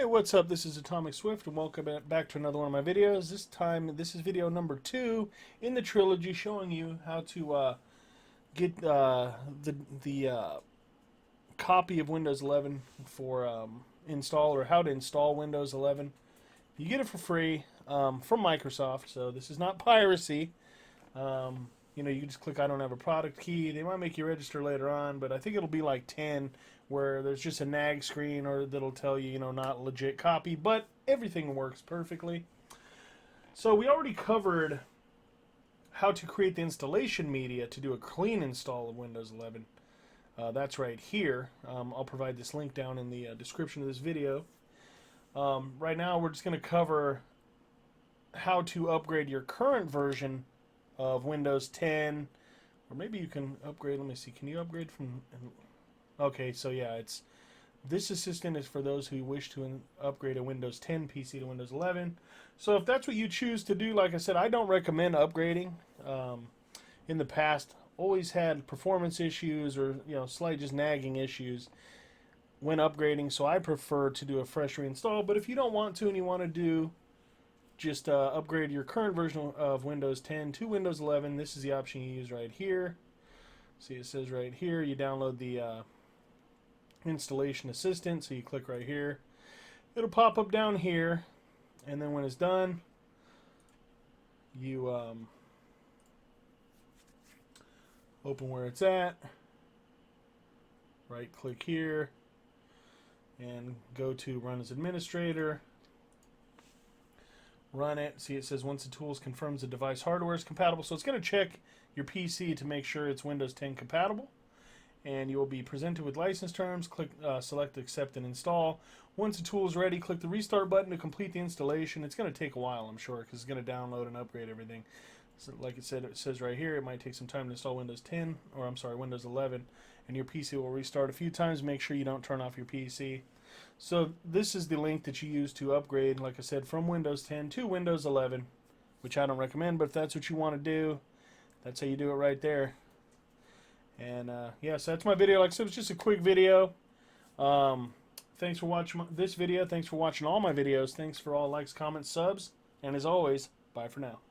Hey, what's up? This is AtomiCSwift, and welcome back to another one of my videos. This time, this is video number 2 in the trilogy, showing you how to get the copy of Windows 11 for install, or how to install Windows 11. You get it for free from Microsoft, so this is not piracy. You can just click I don't have a product key. They might make you register later on, but I think it'll be like 10 where there's just a nag screen or that'll tell you, not legit copy, but everything works perfectly. So we already covered how to create the installation media to do a clean install of Windows 11. That's right here. I'll provide this link down in the description of this video. Right now we're just going to cover how to upgrade your current version of Windows 10, or maybe you can upgrade. Let me see. Can you upgrade from? Okay, so yeah, this assistant is for those who wish to upgrade a Windows 10 PC to Windows 11. So if that's what you choose to do, like I said, I don't recommend upgrading. In the past, always had performance issues or slight just nagging issues when upgrading. So I prefer to do a fresh reinstall. But if you don't want to and you want to do just upgrade your current version of Windows 10 to Windows 11, this is the option you use right here. See, it says right here, you download the installation assistant, so you click right here. It'll pop up down here, and then when it's done, you open where it's at, right click here, and go to Run as Administrator. Run it. See, it says once the tools confirms the device hardware is compatible. So it's going to check your PC to make sure it's Windows 10 compatible. And you will be presented with license terms. Click select accept and install. Once the tool is ready, click the restart button to complete the installation. It's going to take a while, I'm sure, because it's going to download and upgrade everything. So like it says right here, it might take some time to install Windows 10, or I'm sorry, Windows 11, and your PC will restart a few times. Make sure you don't turn off your PC. So this is the link that you use to upgrade, like I said, from Windows 10 to Windows 11, which I don't recommend, but if that's what you want to do, that's how you do it right there. And yeah, so that's my video. Like I said, it's just a quick video. Thanks for watching this video. Thanks for watching all my videos. Thanks for all likes, comments, subs, and as always, bye for now.